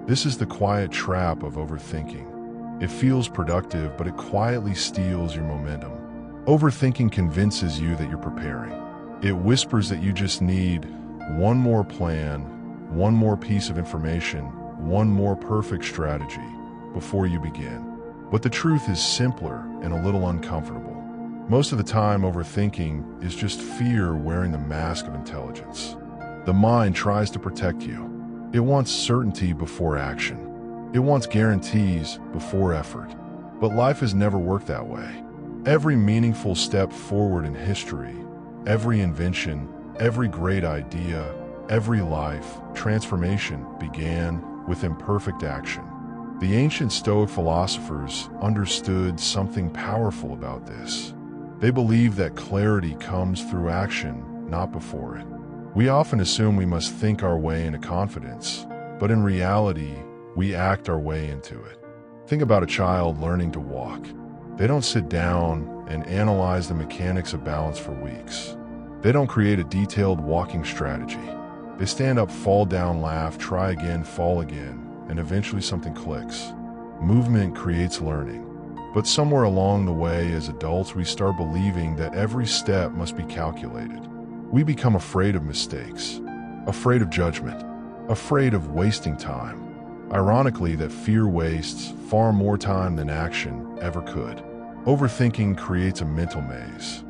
This is the quiet trap of overthinking. It feels productive, but it quietly steals your momentum. Overthinking convinces you that you're preparing. It whispers that you just need one more plan, one more piece of information, one more perfect strategy before you begin. But the truth is simpler and a little uncomfortable. Most of the time, overthinking is just fear wearing the mask of intelligence. The mind tries to protect you. It wants certainty before action. It wants guarantees before effort. But life has never worked that way. Every meaningful step forward in history, every invention, every great idea, every life transformation began with imperfect action. The ancient Stoic philosophers understood something powerful about this. They believed that clarity comes through action, not before it. We often assume we must think our way into confidence, but in reality, we act our way into it. Think about a child learning to walk. They don't sit down and analyze the mechanics of balance for weeks. They don't create a detailed walking strategy. They stand up, fall down, laugh, try again, fall again, and eventually something clicks. Movement creates learning. But somewhere along the way, as adults, we start believing that every step must be calculated. We become afraid of mistakes, afraid of judgment, afraid of wasting time. Ironically, that fear wastes far more time than action ever could. Overthinking creates a mental maze.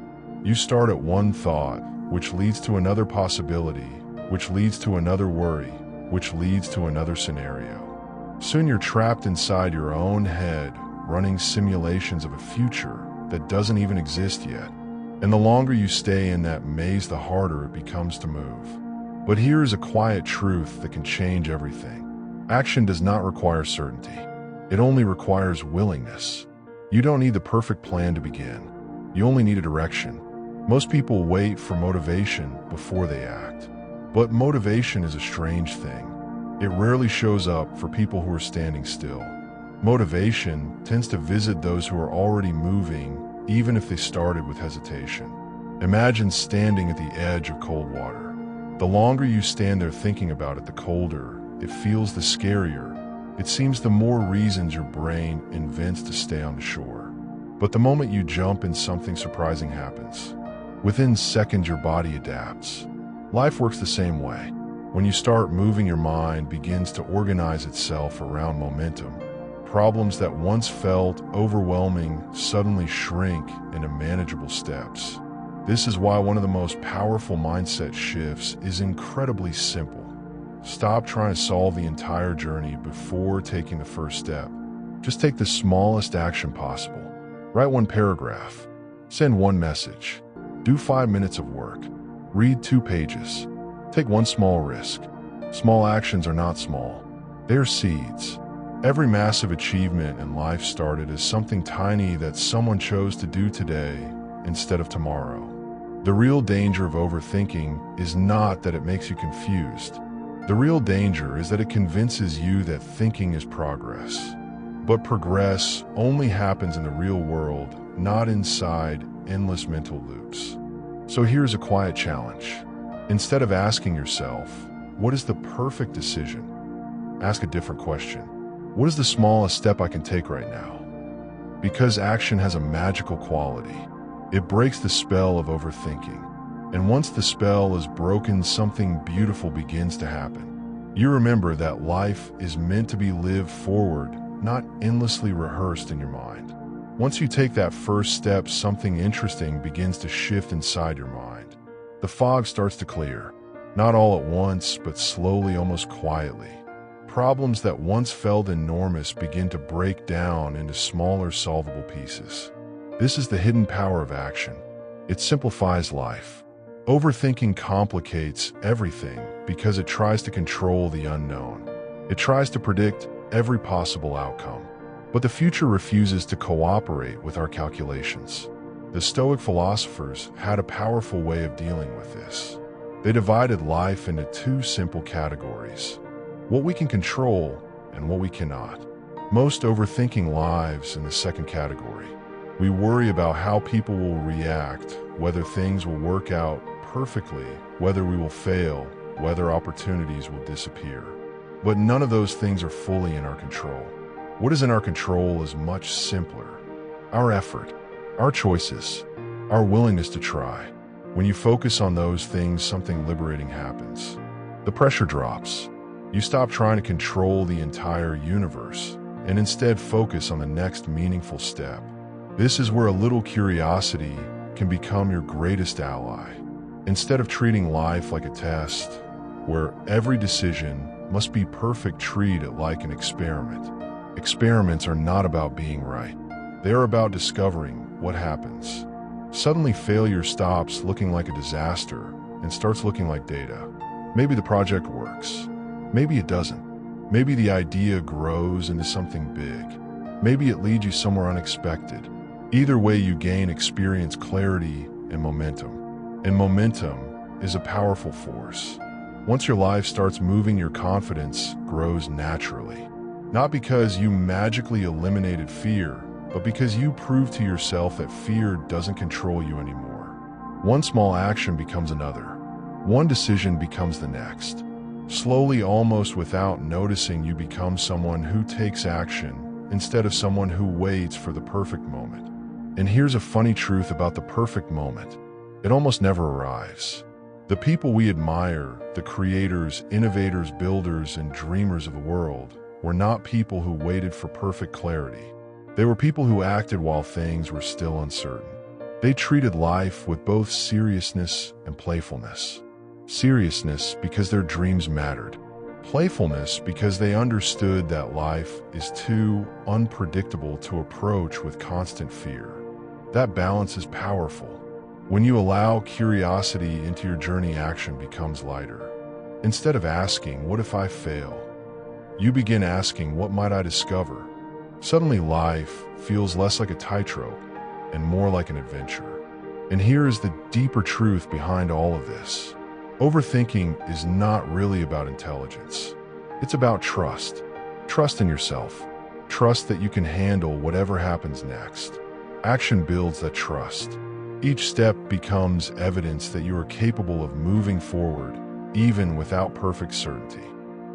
You start at one thought, which leads to another possibility, which leads to another worry, which leads to another scenario. Soon you're trapped inside your own head, running simulations of a future that doesn't even exist yet. And the longer you stay in that maze, the harder it becomes to move. But here is a quiet truth that can change everything. Action does not require certainty. It only requires willingness. You don't need the perfect plan to begin. You only need a direction. Most people wait for motivation before they act. But motivation is a strange thing. It rarely shows up for people who are standing still. Motivation tends to visit those who are already moving, even if they started with hesitation. Imagine standing at the edge of cold water. The longer you stand there thinking about it, the colder it feels, the scarier. It seems the more reasons your brain invents to stay on the shore. But the moment you jump in, something surprising happens. Within seconds, your body adapts. Life works the same way. When you start moving, your mind begins to organize itself around momentum. Problems that once felt overwhelming suddenly shrink into manageable steps. This is why one of the most powerful mindset shifts is incredibly simple. Stop trying to solve the entire journey before taking the first step. Just take the smallest action possible. Write one paragraph. Send one message. Do 5 minutes of work. Read 2 pages. Take one small risk. Small actions are not small. They're seeds. Every massive achievement in life started as something tiny that someone chose to do today instead of tomorrow. The real danger of overthinking is not that it makes you confused. The real danger is that it convinces you that thinking is progress. But progress only happens in the real world, not inside endless mental loops. So here's a quiet challenge. Instead of asking yourself, what is the perfect decision? Ask a different question. What is the smallest step I can take right now? Because action has a magical quality. It breaks the spell of overthinking. And once the spell is broken, something beautiful begins to happen. You remember that life is meant to be lived forward, not endlessly rehearsed in your mind. Once you take that first step, something interesting begins to shift inside your mind. The fog starts to clear, not all at once, but slowly, almost quietly. Problems that once felt enormous begin to break down into smaller, solvable pieces. This is the hidden power of action. It simplifies life. Overthinking complicates everything because it tries to control the unknown. It tries to predict every possible outcome. But the future refuses to cooperate with our calculations. The Stoic philosophers had a powerful way of dealing with this. They divided life into 2 simple categories: what we can control and what we cannot. Most overthinking lives in the second category. We worry about how people will react, whether things will work out perfectly, whether we will fail, whether opportunities will disappear. But none of those things are fully in our control. What is in our control is much simpler. Our effort, our choices, our willingness to try. When you focus on those things, something liberating happens. The pressure drops. You stop trying to control the entire universe and instead focus on the next meaningful step. This is where a little curiosity can become your greatest ally. Instead of treating life like a test, where every decision must be perfect, treat it like an experiment. Experiments are not about being right. They are about discovering what happens. Suddenly failure stops looking like a disaster and starts looking like data. Maybe the project works. Maybe it doesn't. Maybe the idea grows into something big. Maybe it leads you somewhere unexpected. Either way, you gain experience, clarity, and momentum. And momentum is a powerful force. Once your life starts moving, your confidence grows naturally. Not because you magically eliminated fear, but because you prove to yourself that fear doesn't control you anymore. One small action becomes another. One decision becomes the next. Slowly, almost without noticing, you become someone who takes action instead of someone who waits for the perfect moment. And here's a funny truth about the perfect moment. It almost never arrives. The people we admire, the creators, innovators, builders, and dreamers of the world, were not people who waited for perfect clarity. They were people who acted while things were still uncertain. They treated life with both seriousness and playfulness. Seriousness because their dreams mattered. Playfulness because they understood that life is too unpredictable to approach with constant fear. That balance is powerful. When you allow curiosity into your journey, action becomes lighter. Instead of asking, "What if I fail?" you begin asking, "What might I discover?" Suddenly life feels less like a tightrope and more like an adventure. And here is the deeper truth behind all of this. Overthinking is not really about intelligence. It's about trust. Trust in yourself. Trust that you can handle whatever happens next. Action builds that trust. Each step becomes evidence that you are capable of moving forward, even without perfect certainty.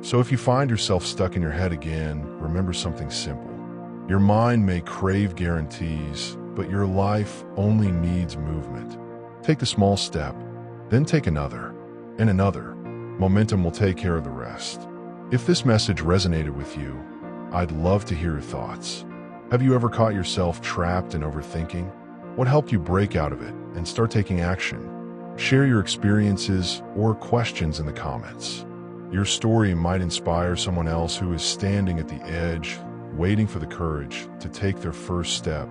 So if you find yourself stuck in your head again, remember something simple. Your mind may crave guarantees, but your life only needs movement. Take the small step, then take another, and another. Momentum will take care of the rest. If this message resonated with you, I'd love to hear your thoughts. Have you ever caught yourself trapped in overthinking? What helped you break out of it and start taking action? Share your experiences or questions in the comments. Your story might inspire someone else who is standing at the edge, waiting for the courage to take their first step